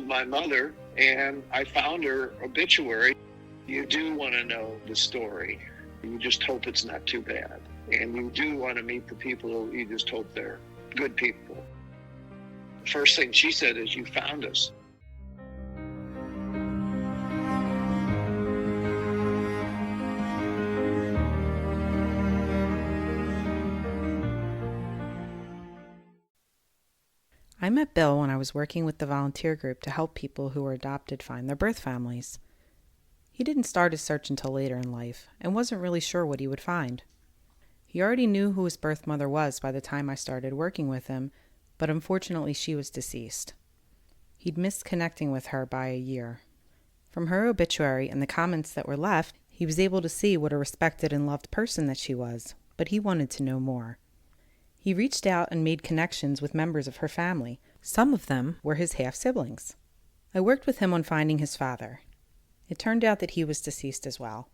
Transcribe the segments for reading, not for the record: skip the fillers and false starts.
my mother, and I found her obituary. You do want to know the story. You just hope it's not too bad. And you do want to meet the people. You just hope they're good people. First thing she said is, "You found us." I met Bill when I was working with the volunteer group to help people who were adopted find their birth families. He didn't start his search until later in life and wasn't really sure what he would find. He already knew who his birth mother was by the time I started working with him, but unfortunately she was deceased. He'd missed connecting with her by a year. From her obituary and the comments that were left, he was able to see what a respected and loved person that she was, but he wanted to know more. He reached out and made connections with members of her family. Some of them were his half-siblings. I worked with him on finding his father. It turned out that he was deceased as well.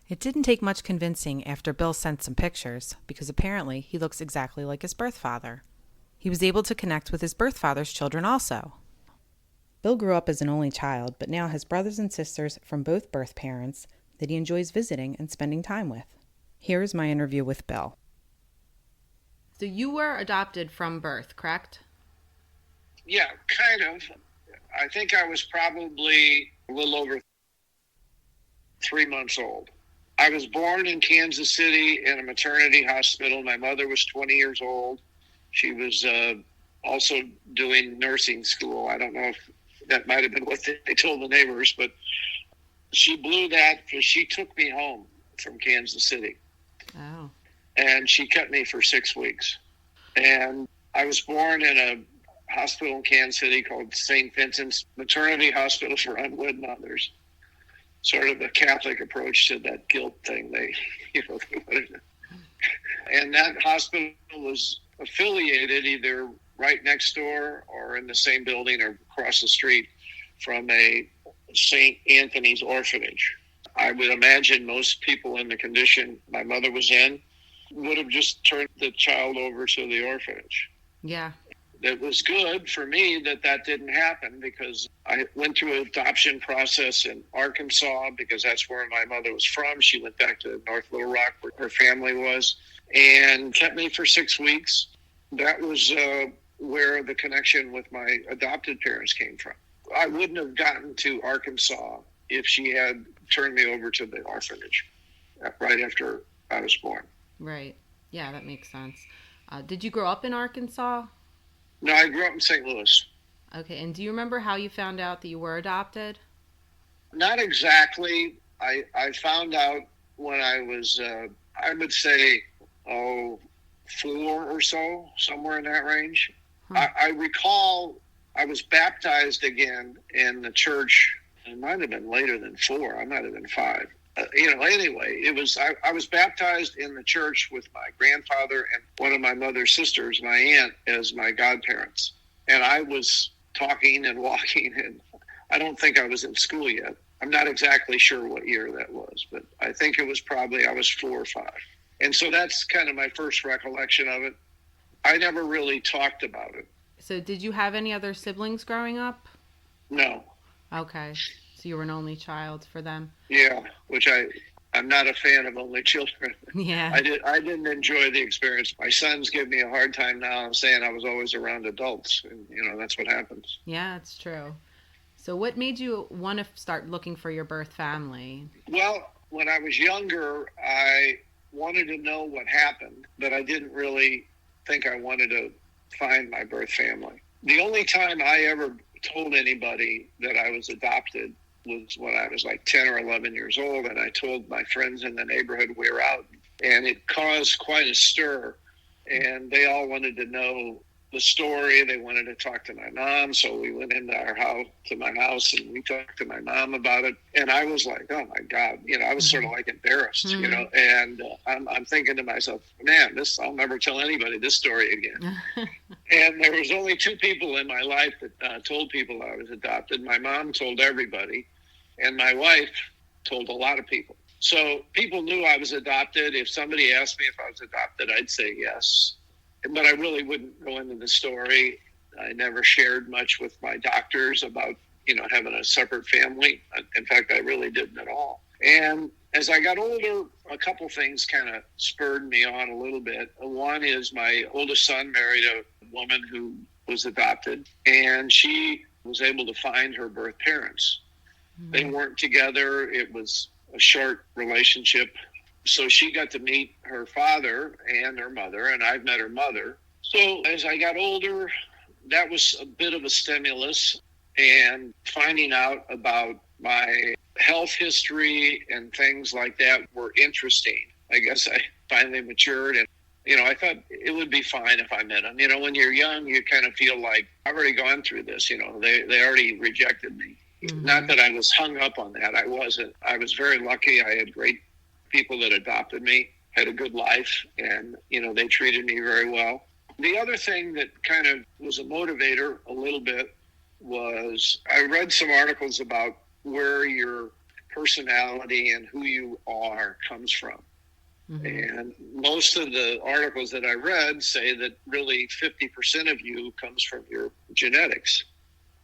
It didn't take much convincing after Bill sent some pictures, because apparently he looks exactly like his birth father. He was able to connect with his birth father's children also. Bill grew up as an only child, but now has brothers and sisters from both birth parents that he enjoys visiting and spending time with. Here is my interview with Bill. So you were adopted from birth, correct? Yeah, kind of. I think I was probably a little over 3 months old. I was born in Kansas City in a maternity hospital. My mother was 20 years old. She was also doing nursing school. I don't know if that might have been what they told the neighbors, but she blew that because she took me home from Kansas City. Oh. And she kept me for 6 weeks. And I was born in a hospital in Kansas City called St. Vincent's Maternity Hospital for Unwed Mothers. Sort of a Catholic approach to that guilt thing. They wanted to. And that hospital was affiliated either right next door or in the same building or across the street from a St. Anthony's orphanage. I would imagine most people in the condition my mother was in would have just turned the child over to the orphanage. Yeah. It was good for me that didn't happen, because I went through an adoption process in Arkansas, because that's where my mother was from. She went back to North Little Rock where her family was and kept me for 6 weeks. That was where the connection with my adopted parents came from. I wouldn't have gotten to Arkansas if she had turned me over to the orphanage right after I was born. Right. Yeah, that makes sense. Did you grow up in Arkansas? No, I grew up in St. Louis. Okay, and do you remember how you found out that you were adopted? Not exactly. I found out when I was, I would say, 4 or so, somewhere in that range. Huh. I recall I was baptized again in the church. It might have been later than 4. I might have been 5. Anyway, it was I was baptized in the church with my grandfather and one of my mother's sisters, my aunt, as my godparents. And I was talking and walking, and I don't think I was in school yet. I'm not exactly sure what year that was, but I think it was probably I was 4 or 5. And so that's kind of my first recollection of it. I never really talked about it. So did you have any other siblings growing up? No. Okay. So you were an only child for them? Yeah, which I'm not a fan of only children. Yeah. I didn't enjoy the experience. My sons give me a hard time now. I'm saying I was always around adults, and that's what happens. Yeah, it's true. So what made you want to start looking for your birth family? Well, when I was younger, I wanted to know what happened, but I didn't really think I wanted to find my birth family. The only time I ever told anybody that I was adopted was when I was like 10 or 11 years old, and I told my friends in the neighborhood we were out, and it caused quite a stir, and they all wanted to know the story. They wanted to talk to my mom, so we went into my house, and we talked to my mom about it, and I was like, oh my God, I was sort of like embarrassed, and I'm thinking to myself, man, I'll never tell anybody this story again. And there was only 2 people in my life that told people I was adopted. My mom told everybody, and my wife told a lot of people. So people knew I was adopted. If somebody asked me if I was adopted, I'd say yes. But I really wouldn't go into the story. I never shared much with my doctors about, having a separate family. In fact, I really didn't at all. And as I got older, a couple things kind of spurred me on a little bit. One is my oldest son married a woman who was adopted, and she was able to find her birth parents. Mm-hmm. They weren't together. It was a short relationship. So she got to meet her father and her mother, and I've met her mother. So as I got older, that was a bit of a stimulus, and finding out about my health history and things like that were interesting. I guess I finally matured, and I thought it would be fine if I met him. When you're young, you kind of feel like I've already gone through this. They already rejected me. Mm-hmm. Not that I was hung up on that. I wasn't. I was very lucky. I had great people that adopted me, had a good life, and they treated me very well. The other thing that kind of was a motivator a little bit was I read some articles about where your personality and who you are comes from. Mm-hmm. And most of the articles that I read say that really 50% of you comes from your genetics.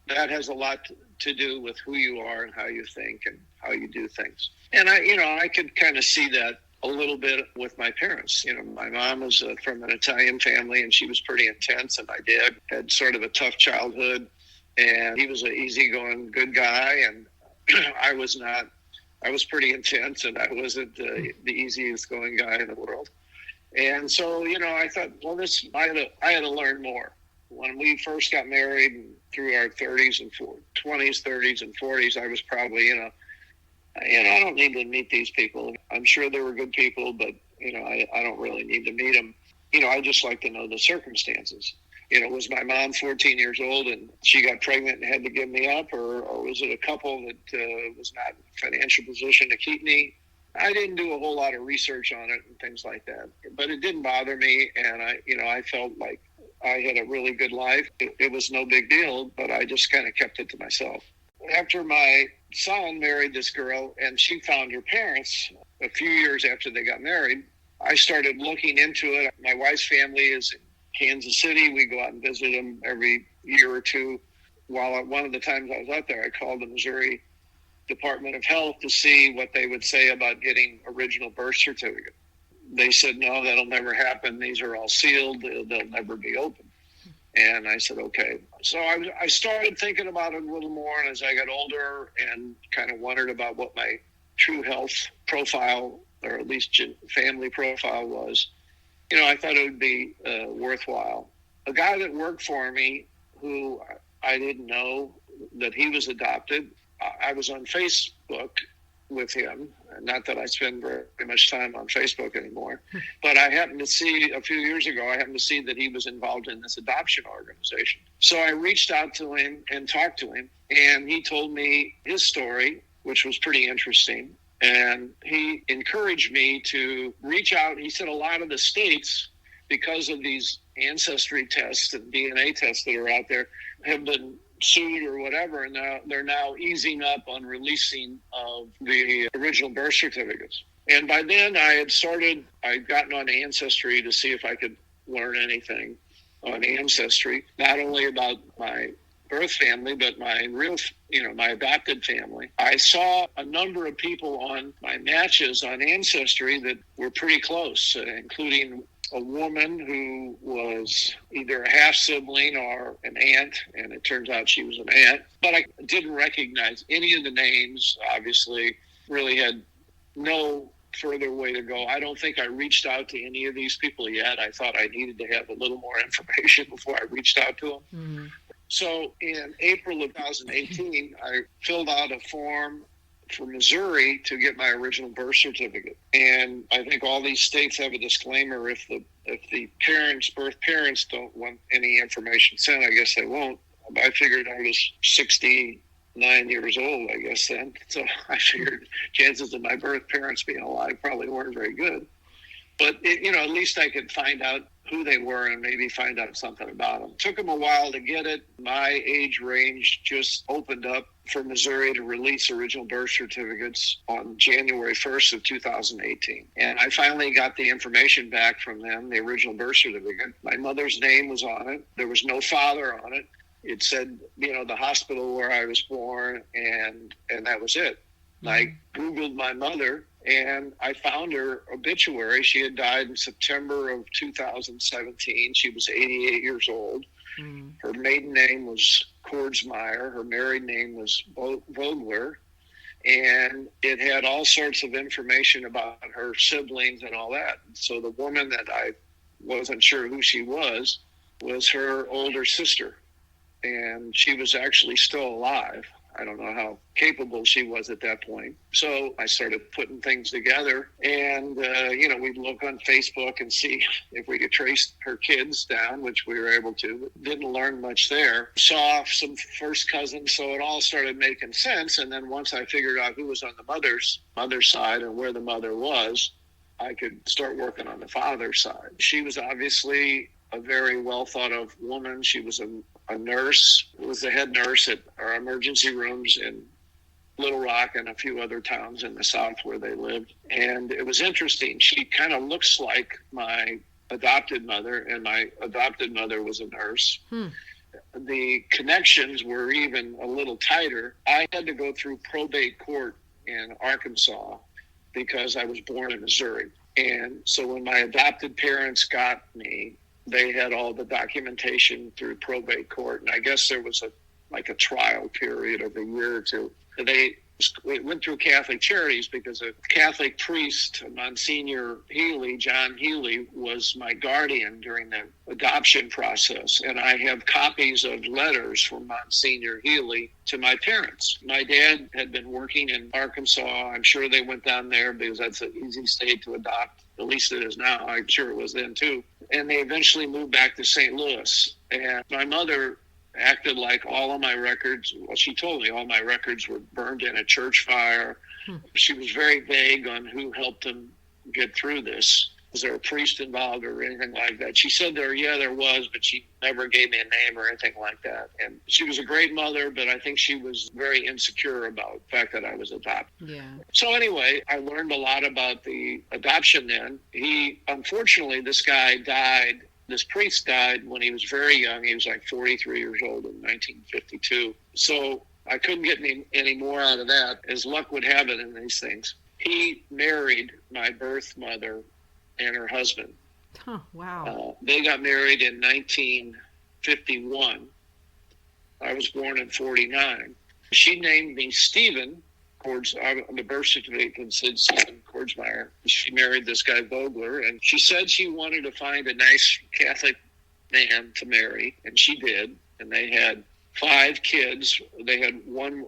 That has a lot to do with who you are and how you think and how you do things. And I could kind of see that a little bit with my parents. My mom was from an Italian family, and she was pretty intense, and my dad had sort of a tough childhood, and he was an easygoing, good guy, and I was not. I was pretty intense, and I wasn't the easiest going guy in the world. And so, I thought, well, I had to learn more. When we first got married, and through our 30s and 20s, 30s, and 40s, I was probably, I don't need to meet these people. I'm sure they were good people, but, I don't really need to meet them. I just like to know the circumstances. Was my mom 14 years old and she got pregnant and had to give me up, or was it a couple that was not in a financial position to keep me? I didn't do a whole lot of research on it and things like that, but it didn't bother me. And I felt like I had a really good life. It was no big deal, but I just kind of kept it to myself. After my son married this girl and she found her parents a few years after they got married, I started looking into it. My wife's family is in Kansas City. We go out and visit them every year or two. While one of the times I was out there, I called the Missouri Department of Health to see what they would say about getting original birth certificate. They said, no, that'll never happen. These are all sealed. They'll never be open. And I said, okay. So I started thinking about it a little more. And as I got older and kind of wondered about what my true health profile, or at least family profile was, I thought it would be worthwhile. A guy that worked for me who I didn't know that he was adopted, I was on Facebook with him. Not that I spend very much time on Facebook anymore, but I happened to see a few years ago, that he was involved in this adoption organization. So I reached out to him and talked to him, and he told me his story, which was pretty interesting. And he encouraged me to reach out. He said a lot of the states, because of these ancestry tests and DNA tests that are out there, have been sued or whatever, and they're now easing up on releasing of the original birth certificates. And by then I'd gotten on Ancestry to see if I could learn anything on Ancestry, not only about my birth family, but my real, my adopted family. I saw a number of people on my matches on Ancestry that were pretty close, including a woman who was either a half sibling or an aunt, and it turns out she was an aunt. But I didn't recognize any of the names, obviously, really had no further way to go. I don't think I reached out to any of these people yet. I thought I needed to have a little more information before I reached out to them. Mm-hmm. So in April of 2018, I filled out a form for Missouri to get my original birth certificate. And I think all these states have a disclaimer: if the birth parents don't want any information sent, I guess they won't. I figured I was 69 years old, I guess then. So I figured chances of my birth parents being alive probably weren't very good. But, at least I could find out who they were and maybe find out something about them. It took them a while to get it. My age range just opened up for Missouri to release original birth certificates on January 1st of 2018. And I finally got the information back from them, the original birth certificate. My mother's name was on it. There was no father on it. It said, the hospital where I was born, and that was it. Mm-hmm. I Googled my mother, and I found her obituary. She had died in September of 2017. She was 88 years old. Mm-hmm. Her maiden name was Kordsmeyer. Her married name was Vogler. And it had all sorts of information about her siblings and all that. So the woman that I wasn't sure who she was her older sister. And she was actually still alive. I don't know how capable she was at that point. So I started putting things together, and, we'd look on Facebook and see if we could trace her kids down, which we were able to, but didn't learn much there. Saw some first cousins, so it all started making sense. And then once I figured out who was on the mother's side and where the mother was, I could start working on the father's side. She was obviously a very well thought of woman. She was a nurse, was the head nurse at our emergency rooms in Little Rock and a few other towns in the South where they lived. And it was interesting. She kind of looks like my adopted mother, and my adopted mother was a nurse. The connections were even a little tighter. I had to go through probate court in Arkansas because I was born in Missouri. And so when my adopted parents got me, they had all the documentation through probate court, and I guess there was a trial period of a year or two. They went through Catholic Charities because a Catholic priest, Monsignor Healy, John Healy, was my guardian during the adoption process. And I have copies of letters from Monsignor Healy to my parents. My dad had been working in Arkansas. I'm sure they went down there because that's an easy state to adopt. At least it is now. I'm sure it was then too. And they eventually moved back to St. Louis. And my mother acted like all of my records, well, she told me all my records were burned in a church fire. She was very vague on who helped them get through this. Was there a priest involved or anything like that? She said there was, but she never gave me a name or anything like that. And she was a great mother, but I think she was very insecure about the fact that I was adopted. Yeah. So anyway, I learned a lot about the adoption then. Unfortunately, this guy died. This priest died when he was very young. He was like 43 years old in 1952. So I couldn't get any more out of that. As luck would have it in these things, he married my birth mother and her husband. Oh, wow. They got married in 1951. I was born in 49. She named me Stephen. The birth certificate said Stephen Kordsmeyer. She married this guy Vogler, and she said she wanted to find a nice Catholic man to marry, and she did. And they had 5 kids. They had one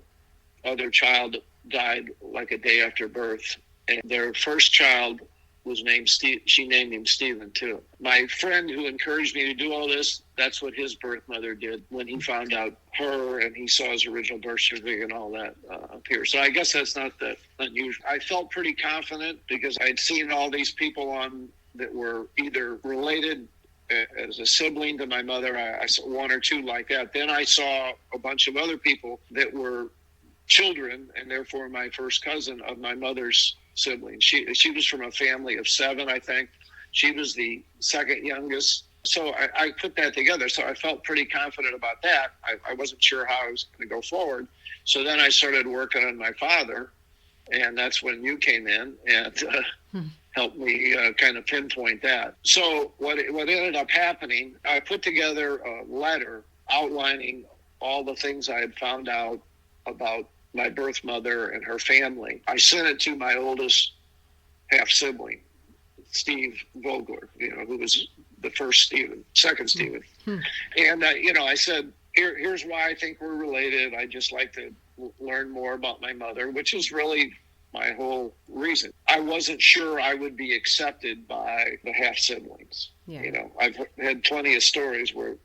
other child that died like a day after birth, and their first child was named Steve. She named him Stephen too. My friend who encouraged me to do all this, that's what his birth mother did when he found out her and he saw his original birth certificate and all that appear. So I guess that's not that unusual. I felt pretty confident because I'd seen all these people that were either related as a sibling to my mother. I saw 1 or 2 like that. Then I saw a bunch of other people that were children and therefore my first cousin of my mother's siblings. She was from a family of 7, I think. She was the second youngest. So I put that together. So I felt pretty confident about that. I wasn't sure how I was going to go forward. So then I started working on my father, and that's when you came in and helped me kind of pinpoint that. So what ended up happening, I put together a letter outlining all the things I had found out about my birth mother and her family. I sent it to my oldest half sibling, Steve Vogler, who was the first Stephen, second Stephen. And, I said, here's why I think we're related. I just like to learn more about my mother, which is really my whole reason. I wasn't sure I would be accepted by the half siblings. Yeah. I've had plenty of stories where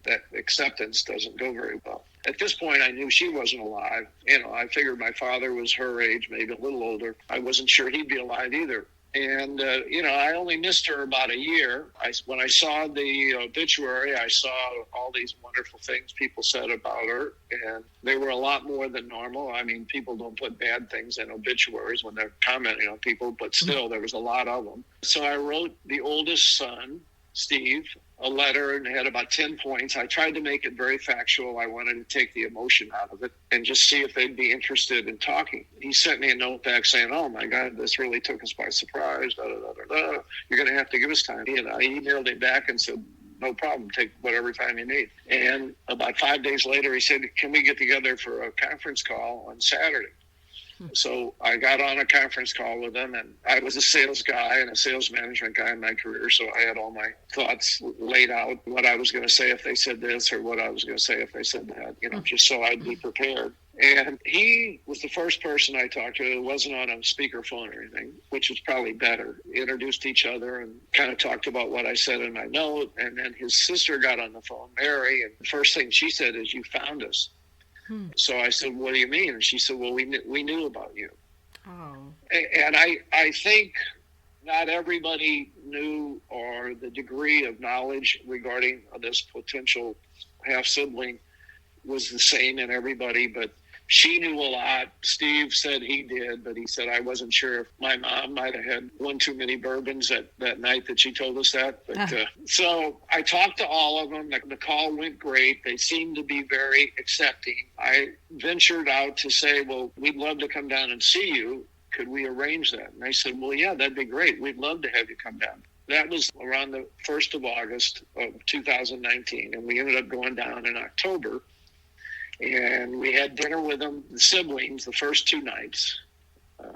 that acceptance doesn't go very well. At this point, I knew she wasn't alive. I figured my father was her age, maybe a little older. I wasn't sure he'd be alive either. And, I only missed her about a year. When I saw the obituary, I saw all these wonderful things people said about her, and they were a lot more than normal. I mean, people don't put bad things in obituaries when they're commenting on people, but still, there was a lot of them. So I wrote the oldest son, Steve, a letter, and it had about 10 points. I tried to make it very factual. I wanted to take the emotion out of it and just see if they'd be interested in talking. He sent me a note back saying, "Oh my God, this really took us by surprise. Da, da, da, da, da. You're going to have to give us time." And I emailed him back and said, "No problem. Take whatever time you need." And about 5 days later, he said, "Can we get together for a conference call on Saturday?" So I got on a conference call with them, and I was a sales guy and a sales management guy in my career. So I had all my thoughts laid out, what I was going to say if they said this or what I was going to say if they said that, just so I'd be prepared. And he was the first person I talked to. It wasn't on a speakerphone or anything, which was probably better. Introduced each other and kind of talked about what I said in my note. And then his sister got on the phone, Mary, and the first thing she said is, "You found us." So I said, "What do you mean?" And she said, "Well, we knew about you." Oh. And I think not everybody knew, or the degree of knowledge regarding this potential half-sibling was the same in everybody, but she knew a lot. Steve said he did, but he said, "I wasn't sure if my mom might have had one too many bourbons that night that she told us that." But so I talked to all of them. The call went great. They seemed to be very accepting. I ventured out to say, "Well, we'd love to come down and see you. Could we arrange that?" And they said, "Well, yeah, that'd be great. We'd love to have you come down." That was around the 1st of August of 2019, and we ended up going down in October. And we had dinner with them, the siblings, the first 2 nights.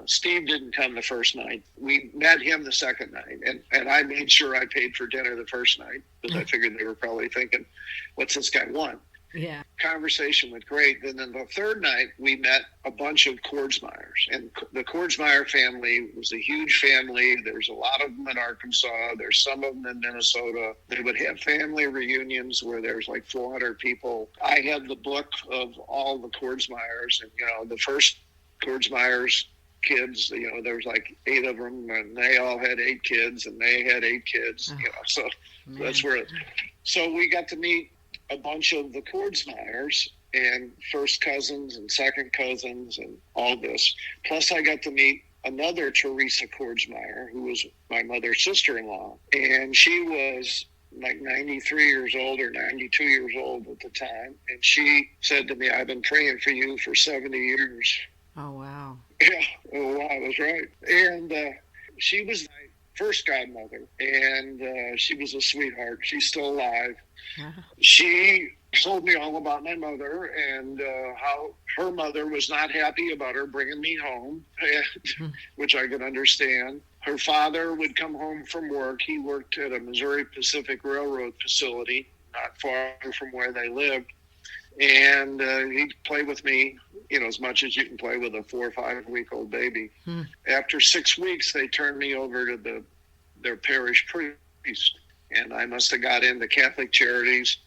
Steve didn't come the first night. We met him the second night. And I made sure I paid for dinner the first night because I figured they were probably thinking, "What's this guy want?" Yeah. Conversation went great. Then the third night, we met a bunch of Kordsmeyers. And the Kordsmeyer family was a huge family. There's a lot of them in Arkansas. There's some of them in Minnesota. They would have family reunions where there's like 400 people. I have the book of all the Kordsmeyers. And, the first Kordsmeyers kids, there was like 8 of them, and they all had 8 kids, and they had 8 kids. So man. That's where so we got to meet a bunch of the Kordsmeyers and first cousins and second cousins and all this. Plus I got to meet another Teresa Kordsmeyer, who was my mother's sister-in-law. And she was like 93 years old or 92 years old at the time. And she said to me, "I've been praying for you for 70 years. Oh, wow. Yeah. Oh, wow. I was right. And she was my first godmother, and she was a sweetheart. She's still alive. She told me all about my mother and how her mother was not happy about her bringing me home, which I could understand. Her father would come home from work. He worked at a Missouri Pacific Railroad facility not far from where they lived. And he'd play with me, as much as you can play with a 4 or 5 week old baby. After 6 weeks, they turned me over to their parish priest. And I must have got into Catholic Charities.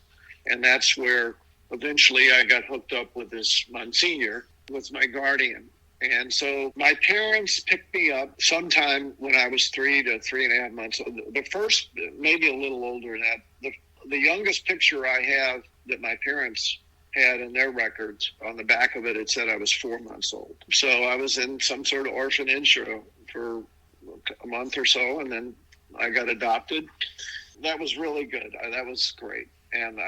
And that's where eventually I got hooked up with this Monsignor, was my guardian. And so my parents picked me up sometime when I was 3 to 3.5 months old. The first, maybe a little older than that. The youngest picture I have that my parents had in their records, on the back of it, it said I was 4 months old. So I was in some sort of orphanage for a month or so, and then I got adopted. That was really good. That was great. And,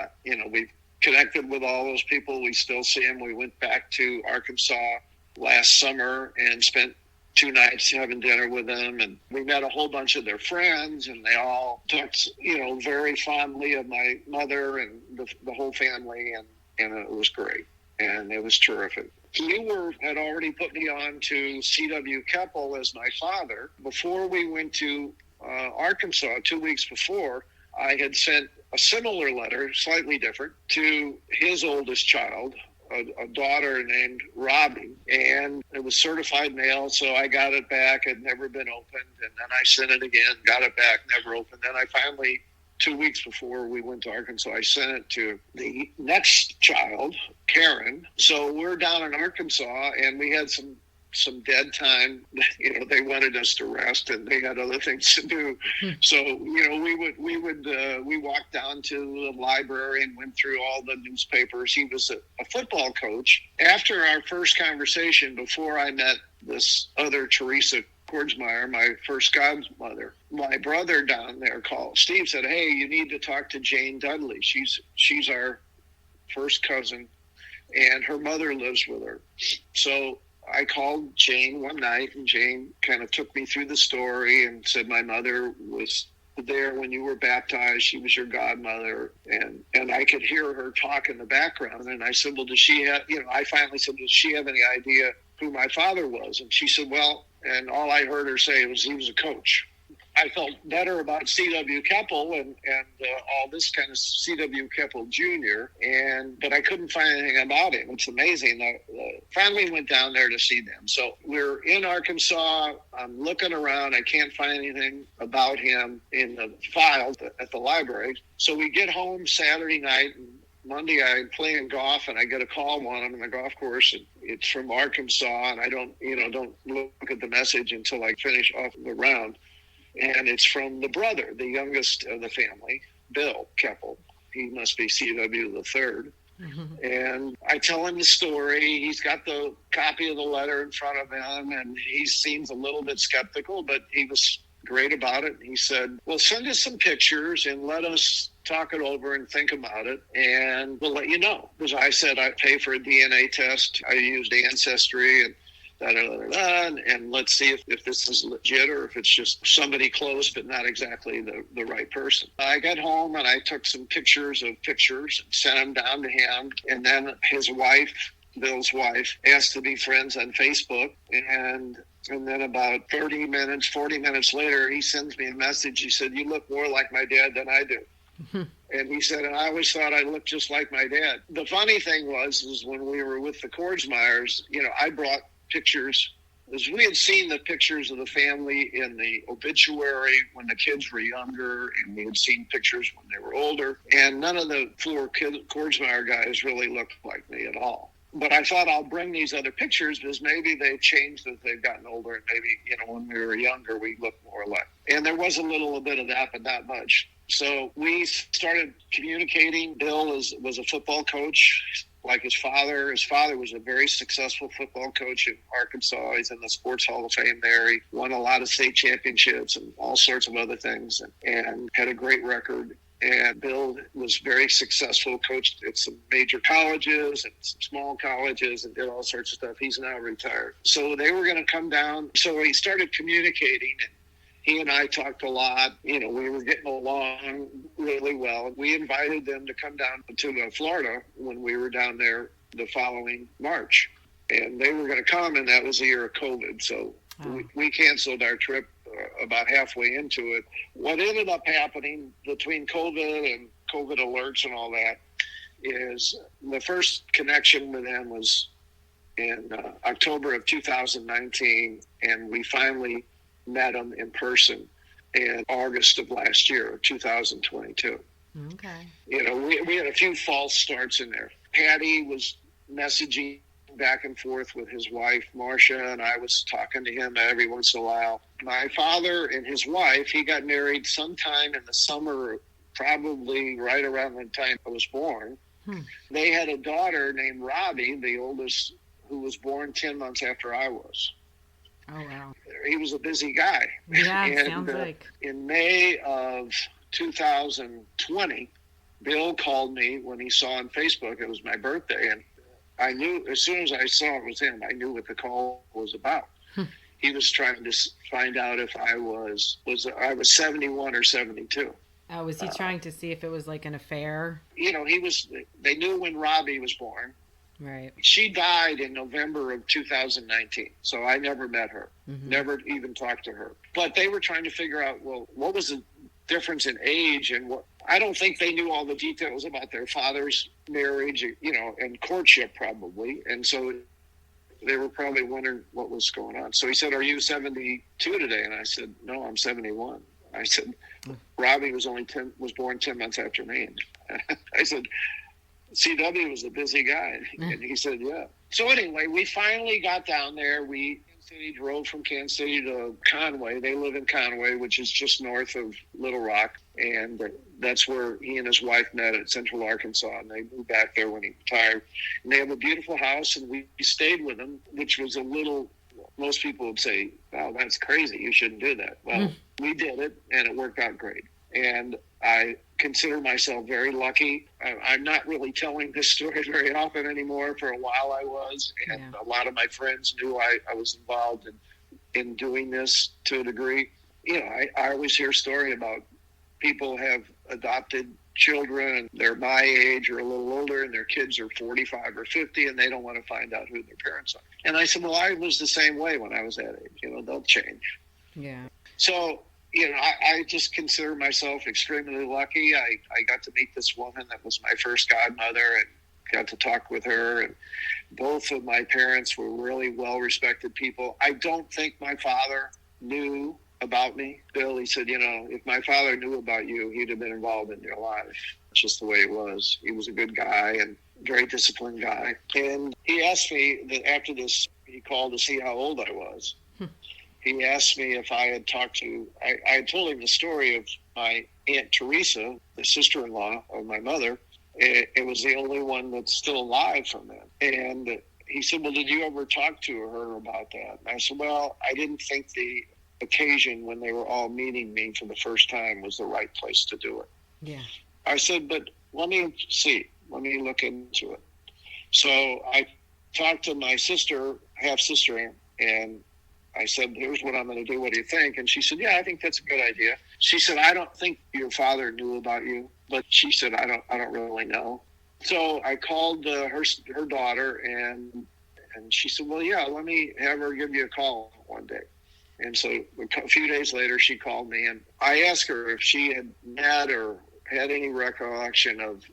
we connected with all those people. We still see them. We went back to Arkansas last summer and spent 2 nights having dinner with them. And we met a whole bunch of their friends, and they all talked, very fondly of my mother and the whole family. And it was great. And it was terrific. Lewer had already put me on to C.W. Keppel as my father. Before we went to Arkansas 2 weeks before, I had sent a similar letter, slightly different, to his oldest child, a daughter named Robbie, and it was certified mail, so I got it back. It had never been opened, and then I sent it again, got it back, never opened. Then I finally, 2 weeks before we went to Arkansas, I sent it to the next child, Karen. So we're down in Arkansas, and we had some some dead time. They wanted us to rest, and they had other things to do. So we walked down to the library and went through all the newspapers. He was a football coach. After our first conversation, before I met this other Teresa Kordsmeyer, my first godmother, my brother down there called. Steve said, "Hey, you need to talk to Jane Dudley. She's our first cousin, and her mother lives with her." So I called Jane one night, and Jane kind of took me through the story and said, "My mother was there when you were baptized. She was your godmother." And I could hear her talk in the background. And I said, "Well, does she have," I finally said, "Does she have any idea who my father was?" And she said, "Well," and all I heard her say was he was a coach. I felt better about C.W. Keppel and all this kind of C.W. Keppel Jr., but I couldn't find anything about him. It's amazing. Finally went down there to see them. So we're in Arkansas. I'm looking around. I can't find anything about him in the files at the library. So we get home Saturday night, and Monday I'm playing golf, and I get a call on him on the golf course, and it's from Arkansas, and I don't look at the message until I finish off the round. And it's from the brother, the youngest of the family, Bill Keppel. He must be C.W. the third. Mm-hmm. And I tell him the story. He's got the copy of the letter in front of him, and he seems a little bit skeptical, but he was great about it. He said, "Well, send us some pictures and let us talk it over and think about it, and we'll let you know." Because I said I'd pay for a DNA test. I used Ancestry and and let's see if this is legit or if it's just somebody close but not exactly the right person. I got home and I took some pictures of pictures and sent them down to him. And then his wife, Bill's wife, asked to be friends on Facebook. And then about 40 minutes later, he sends me a message. He said, "You look more like my dad than I do." Mm-hmm. And he said, "And I always thought I looked just like my dad." The funny thing was when we were with the Kordsmeyers, I brought pictures, as we had seen the pictures of the family in the obituary when the kids were younger, and we had seen pictures when they were older, and none of the four Kordsmeyer guys really looked like me at all. But I thought I'll bring these other pictures because maybe they've changed as they've gotten older, and maybe, when we were younger, we looked more alike. And there was a little bit of that, but not much. So we started communicating. Bill was a football coach like his father. His father was a very successful football coach in Arkansas. He's in the Sports Hall of Fame there. He won a lot of state championships and all sorts of other things, and had a great record. And Bill was very successful, coached at some major colleges and some small colleges, and did all sorts of stuff. He's now retired. So they were going to come down. So he started communicating, and he and I talked a lot. We were getting along really well. We invited them to come down to Florida when we were down there the following March. And they were going to come, and that was the year of COVID. So we canceled our trip about halfway into it. What ended up happening between COVID and COVID alerts and all that is the first connection with them was in October of 2019, and we finally met him in person in August of last year, 2022. Okay. We had a few false starts in there. Patty was messaging back and forth with his wife, Marcia, and I was talking to him every once in a while. My father and his wife, he got married sometime in the summer, probably right around the time I was born. They had a daughter named Robbie, the oldest, who was born 10 months after I was. Oh, wow. He was a busy guy. Yeah, and, sounds like. In May of 2020, Bill called me when he saw on Facebook it was my birthday, and I knew as soon as I saw it was him, I knew what the call was about. He was trying to find out if I was 71 or 72. Was he trying to see if it was like an affair? They knew when Robbie was born. Right. She died in November of 2019, so I never met her, never even talked to her. But they were trying to figure out, well, what was the difference in age, and what? I don't think they knew all the details about their father's marriage, and courtship probably, and so they were probably wondering what was going on. So he said, "Are you 72 today?" And I said, "No, I'm 71." I said, "Robbie was born 10 months after me." And I said, "CW was a busy guy." And he said, "Yeah." So anyway, we finally got down there. We drove from Kansas City to Conway. They live in Conway, which is just north of Little Rock. And that's where he and his wife met at Central Arkansas. And they moved back there when he retired. And they have a beautiful house, and we stayed with them, which was a little, most people would say, wow, that's crazy. You shouldn't do that. Well, we did it, and it worked out great. And I consider myself very lucky. I'm not really telling this story very often anymore. For a while I was, and a lot of my friends knew I was involved in doing this to a degree. You know, I always hear a story about people have adopted children and they're my age or a little older, and their kids are 45 or 50, and they don't want to find out who their parents are. And I said, well, I was the same way when I was that age. You know, they'll change. Yeah. So, you know, I just consider myself extremely lucky. I got to meet this woman that was my first godmother and got to talk with her. And both of my parents were really well-respected people. I don't think my father knew about me. Bill, he said, you know, if my father knew about you, he'd have been involved in your life. It's just the way it was. He was a good guy and very disciplined guy. And he asked me that after this, he called to see how old I was. He asked me if I had talked to, I told him the story of my Aunt Teresa, the sister-in-law of my mother. It was the only one that's still alive from that. And he said, well, did you ever talk to her about that? And I said, well, I didn't think the occasion when they were all meeting me for the first time was the right place to do it. Yeah. I said, but let me see. Let me look into it. So I talked to my sister, half-sister, and I said, here's what I'm going to do. What do you think? And she said, yeah, I think that's a good idea. She said, I don't think your father knew about you, but she said, I don't really know. So I called her daughter, and she said, well, yeah, let me have her give you a call one day. And so a few days later, she called me, and I asked her if she had met or had any recollection of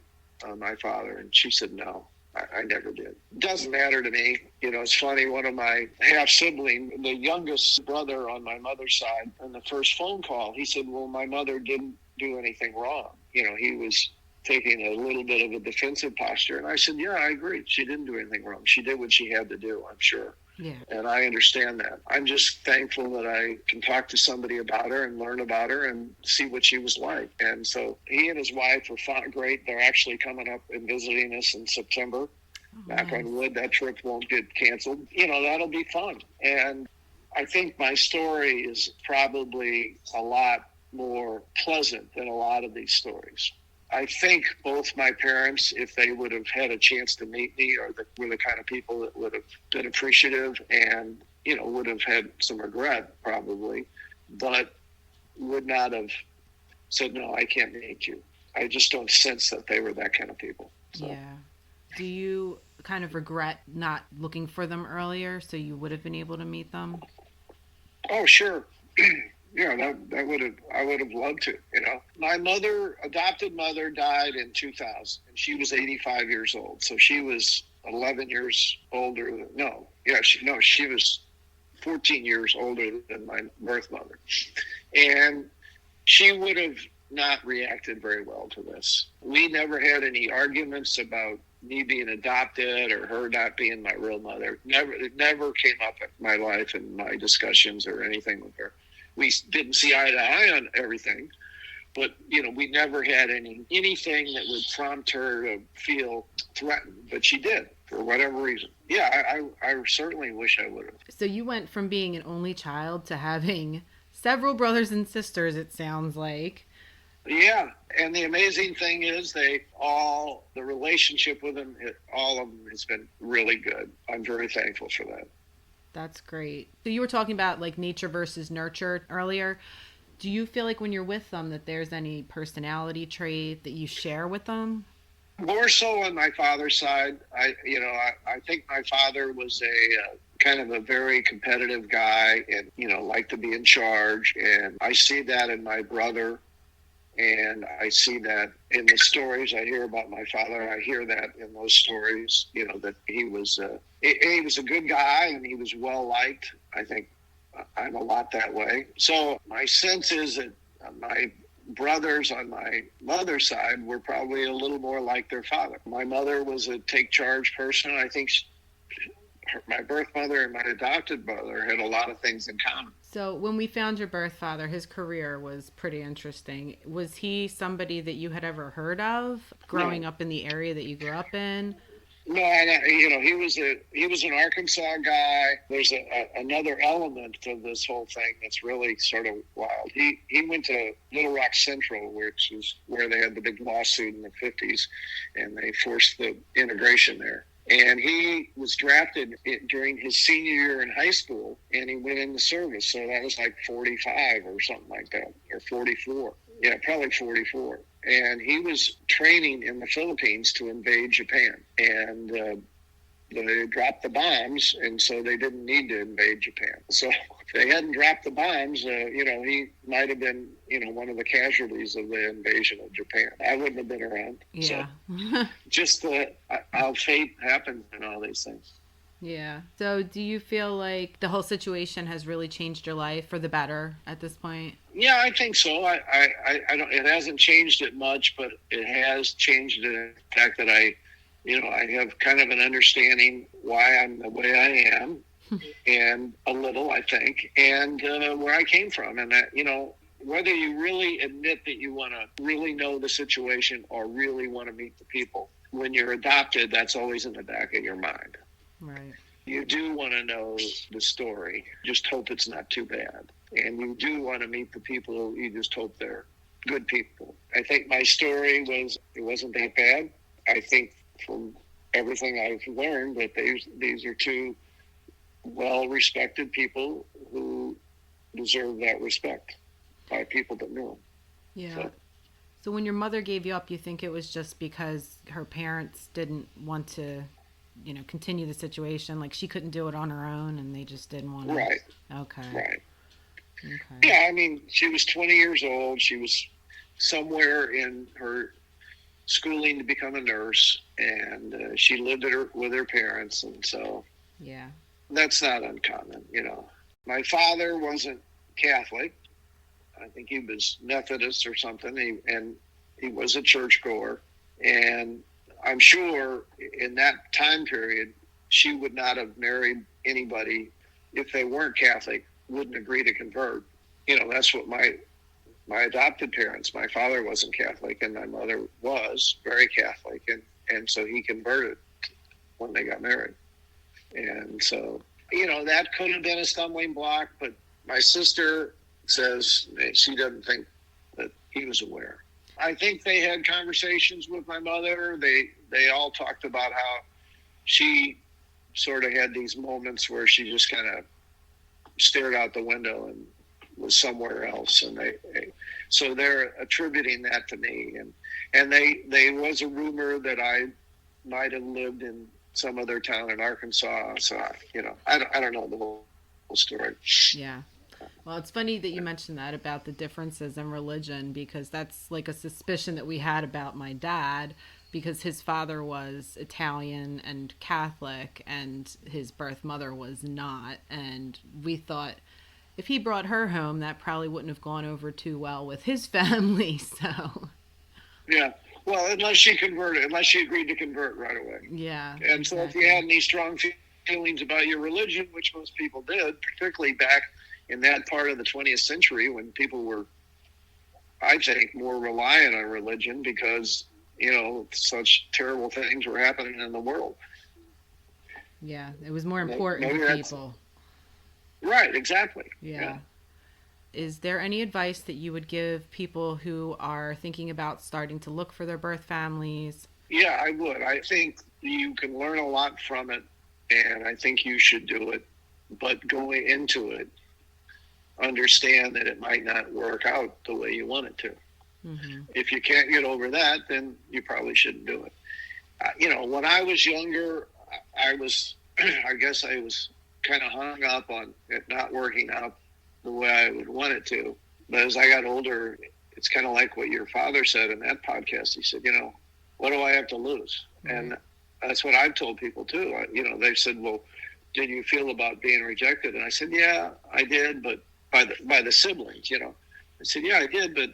my father, and she said no. I never did. Doesn't matter to me. You know, it's funny, one of my half-sibling, the youngest brother on my mother's side, on the first phone call, he said, well, my mother didn't do anything wrong. You know, he was taking a little bit of a defensive posture. And I said, yeah, I agree. She didn't do anything wrong. She did what she had to do, I'm sure. Yeah. And I understand that. I'm just thankful that I can talk to somebody about her and learn about her and see what she was like. And so he and his wife are great. They're actually coming up and visiting us in September. Knock on wood, that trip won't get canceled. You know, that'll be fun. And I think my story is probably a lot more pleasant than a lot of these stories. I think both my parents, if they would have had a chance to meet me, were the kind of people that would have been appreciative and, you know, would have had some regret probably, but would not have said, no, I can't meet you. I just don't sense that they were that kind of people. So. Yeah. Do you kind of regret not looking for them earlier so you would have been able to meet them? Oh, sure. Yeah, that would have, I would have loved to, you know. My adopted mother died in 2000, and she was 85 years old. So she was 11 years older. She was 14 years older than my birth mother. And she would have not reacted very well to this. We never had any arguments about me being adopted or her not being my real mother. It never came up in my life and my discussions or anything with her. We didn't see eye to eye on everything, but, you know, we never had anything that would prompt her to feel threatened, but she did for whatever reason. Yeah, I certainly wish I would have. So you went from being an only child to having several brothers and sisters, it sounds like. Yeah, and the amazing thing is the relationship with them, all of them has been really good. I'm very thankful for that. That's great. So you were talking about like nature versus nurture earlier. Do you feel like when you're with them that there's any personality trait that you share with them? More so on my father's side. I think my father was a kind of a very competitive guy and, you know, liked to be in charge. And I see that in my brother. And I see that in the stories I hear about my father. I hear that in those stories, you know, that he was a good guy and he was well liked. I think I'm a lot that way. So my sense is that my brothers on my mother's side were probably a little more like their father. My mother was a take charge person. I think my birth mother and my adopted mother had a lot of things in common. So when we found your birth father, his career was pretty interesting. Was he somebody that you had ever heard of growing No, up in the area that you grew up in? no, he was an Arkansas guy. There's another element to this whole thing that's really sort of wild. He went to Little Rock Central, which is where they had the big lawsuit in the 50s, and they forced the integration there. And he was drafted during his senior year in high school, and he went in the service. So that was like 45 or something like that, or 44. Yeah, probably 44. And he was training in the Philippines to invade Japan. And they dropped the bombs, and so they didn't need to invade Japan. So if they hadn't dropped the bombs, he might have been, one of the casualties of the invasion of Japan. I wouldn't have been around. Yeah. So just how fate happens in all these things. Yeah. So do you feel like the whole situation has really changed your life for the better at this point? Yeah, I think so. I don't. It hasn't changed it much, but it has changed the fact that I have kind of an understanding why I'm the way I am, and a little, I think, and where I came from, and that whether you really admit that you want to really know the situation or really want to meet the people, when you're adopted, that's always in the back of your mind. Right. You do want to know the story. Just hope it's not too bad. And you do want to meet the people. You just hope they're good people. I think my story it wasn't that bad. I think from everything I've learned that these are two well-respected people who deserve that respect by people that knew them. Yeah. So when your mother gave you up, you think it was just because her parents didn't want to continue the situation, like she couldn't do it on her own and they just didn't want to. Right. Okay. Right. Okay. Yeah, I mean, she was 20 years old. She was somewhere in her schooling to become a nurse, and she lived with her parents, and so yeah, that's not uncommon. My father wasn't Catholic. I think he was Methodist or something, and he was a churchgoer, and I'm sure in that time period, she would not have married anybody if they weren't Catholic, wouldn't agree to convert. That's what my adopted parents, my father wasn't Catholic and my mother was very Catholic. And so he converted when they got married. And so, that could have been a stumbling block, but my sister says she doesn't think that he was aware. I think they had conversations with my mother. They all talked about how she sort of had these moments where she just kind of stared out the window and was somewhere else. And so they're attributing that to me. And they was a rumor that I might have lived in some other town in Arkansas. So, I don't know the whole story. Yeah. Well, it's funny that you mentioned that about the differences in religion, because that's like a suspicion that we had about my dad, because his father was Italian and Catholic and his birth mother was not. And we thought if he brought her home, that probably wouldn't have gone over too well with his family. So, yeah. Well, unless she agreed to convert right away. Yeah. And exactly. So if you had any strong feelings about your religion, which most people did, particularly back in that part of the 20th century when people were, I think, more reliant on religion because, such terrible things were happening in the world. Yeah, it was more important to people. Right, exactly. Yeah. Is there any advice that you would give people who are thinking about starting to look for their birth families? Yeah, I would. I think you can learn a lot from it, and I think you should do it. But going into it, understand that it might not work out the way you want it to. Mm-hmm. If you can't get over that, then you probably shouldn't do it. When I was younger, I guess I was kind of hung up on it not working out the way I would want it to. But as I got older, it's kind of like what your father said in that podcast. He said, what do I have to lose? Mm-hmm. And that's what I've told people too. They said, well, did you feel about being rejected? And I said, yeah, I did, but by the siblings, I said, yeah, I did, but,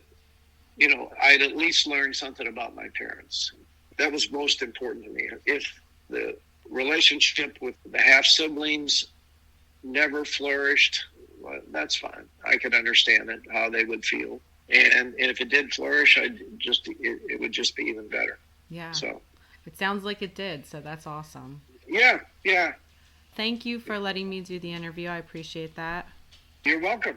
I'd at least learned something about my parents. That was most important to me. If the relationship with the half-siblings never flourished. Well, that's fine. I could understand it, how they would feel. And if it did flourish, it would just be even better. Yeah. So it sounds like it did, so that's awesome. Yeah. Thank you for letting me do the interview. I appreciate that. You're welcome.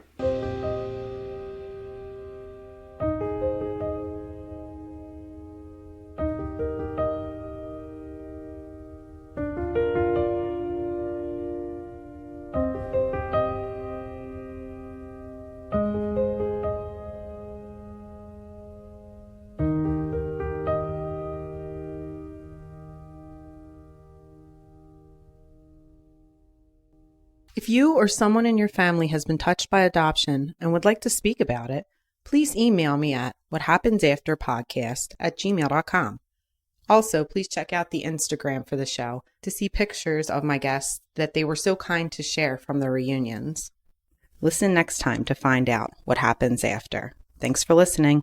If you or someone in your family has been touched by adoption and would like to speak about it, please email me at whathappensedafterpodcast@gmail.com. Also, please check out the Instagram for the show to see pictures of my guests that they were so kind to share from the reunions. Listen next time to find out what happens after. Thanks for listening.